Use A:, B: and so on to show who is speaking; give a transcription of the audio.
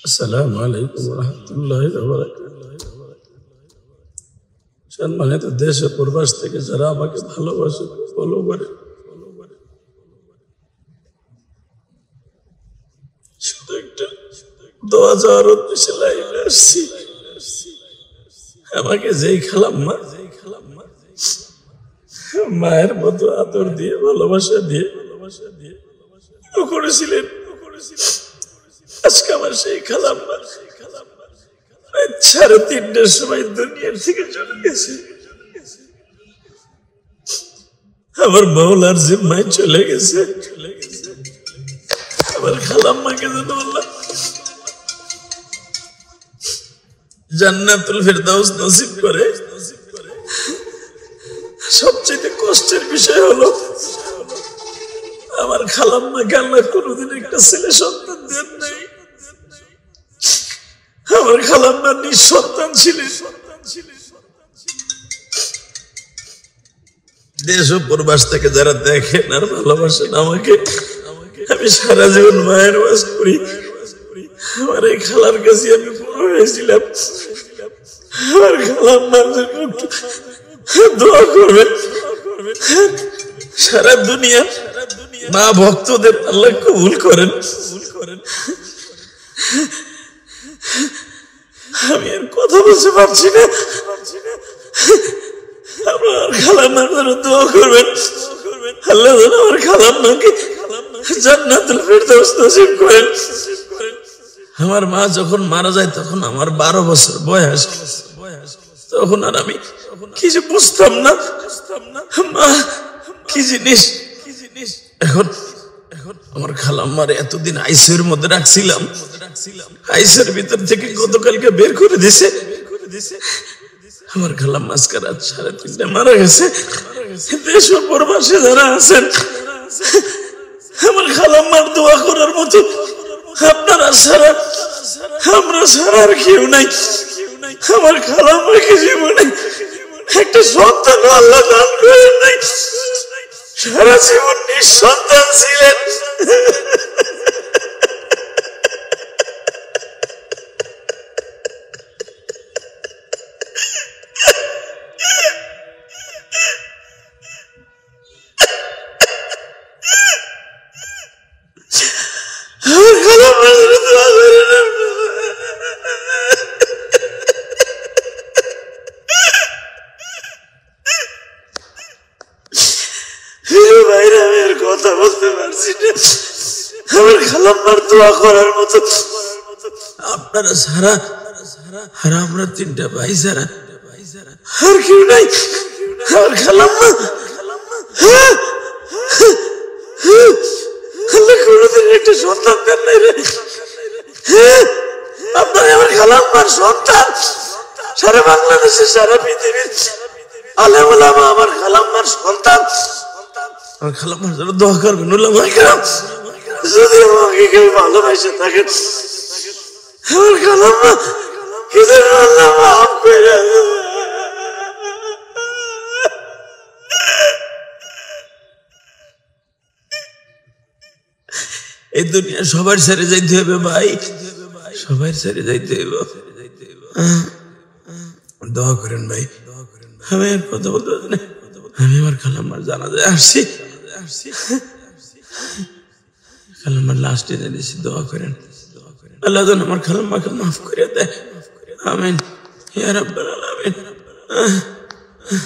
A: আসসালামু আলাইকুম ওয়া রাহমাতুল্লাহি ওয়া বারাকাতুহু। সম্মানিত দেশ ও প্রবাস থেকে যারা আমাকে ভালোবাসে, ফলো করে, শুধু একটা দোয়া চাওয়ার উদ্দেশ্যে লাইভে আসছি। আমাকে যেই খালাম্মা মায়ের মতো আদর দিয়ে ভালোবাসা দিয়ে করেছিলেন, আজকে আমার সেই খালাম্মা 3:30টার সময় দুনিয়ার থেকে চলে গেছে। আমার মাওলার জিম্মায় চলে গেছে। আমার খালাম্মাকে যেন আল্লাহ জান্নাতুল ফেরদাউস নসিব করে। সবচেয়ে কষ্টের বিষয় হলো আমার খালাম্মাকে আল্লাহ কোনোদিন একটা ছেলে সন্তান দেন নাই। আমার খালাম্মা নিঃসন্তান ছিলেন। দেশ ও প্রবাস থেকে যারা দেখেন আর ভালোবাসেন আমাকে, আমি সারা জীবন মায়ের ওয়াজ করি। আমার এই খালার কাছে আমি বড় হয়েছিলাম। আমার খালাম্মার জন্য দোয়া করবেন। সারা দুনিয়া মা ভক্তদের আল্লাহ কবুল করেন। আমি আর কথা বলতে পারছি না। আমার খালাম্মার জন্য দোয়া করবেন। আল্লাহ যেন আমার খালাম্মাকে জান্নাতুল ফেরদাউস নসিব করেন। আমার মা যখন মারা যায় তখন আমার 12 বছর বয়স। তখন আর আমি কিছু বুঝতাম না মা কি জিনিস। এখন আমার খালাম্মার এতদিন আইসিইউর মধ্যে রাখছিলাম, আইসিইউর ভিতর থেকে গতকালকে বের করে দিছে। আমার খালাম্মা আজকে রাত 3:30টায় মারা গেছে। দেশ ও প্রবাসে যারা আছেন আমার খালাম্মার দোয়া করার মতো আপনারা ছাড়া, আমরা ছাড়া আর কেউ নাই। আমার খালাম্মাকে জীবনে একটা সন্তান আল্লাহ দান করেন নাই। সারা জীবন নিঃসন্তান ছিলেন। কথা বলতে পারছি না। আমার খালাম্মার দোয়া করার মতো আপনারা সারা, আর আমরা 3টা ভাই সারা আর কেউ নাই। আমার খালাম্মা আল্লাহ কোনোদিন একটা সন্তান দেন নাই রে। আপনার আমার খালাম্মার সন্তান সারা বাংলাদেশে, সারা পৃথিবীর আলেম ওলামা আমার খালাম্মার সন্তান। আমার খালাম্মার জন্য দোয়া করবেন। যদি আমাকে কেউ ভালোবাসে থাকেন আমার খালাম্মা কি যেন আল্লাহ মাফ করে। এই দুনিয়া সবার ছেড়ে যাইতে হবে ভাই, সবার ছেড়ে যাইতে হবে। দোয়া করেন ভাই। আমি আর কথা বলতে পারছি না। আমি আমার খালাম্মার জানাজায় আসছি। খালাম্মার লাস্ট এনে দিয়েছি। দোয়া করেন আল্লাহ যেন আমার খালাম্মাকে মাফ করে দেয়। আমিন ইয়া রাব্বাল আলামিন।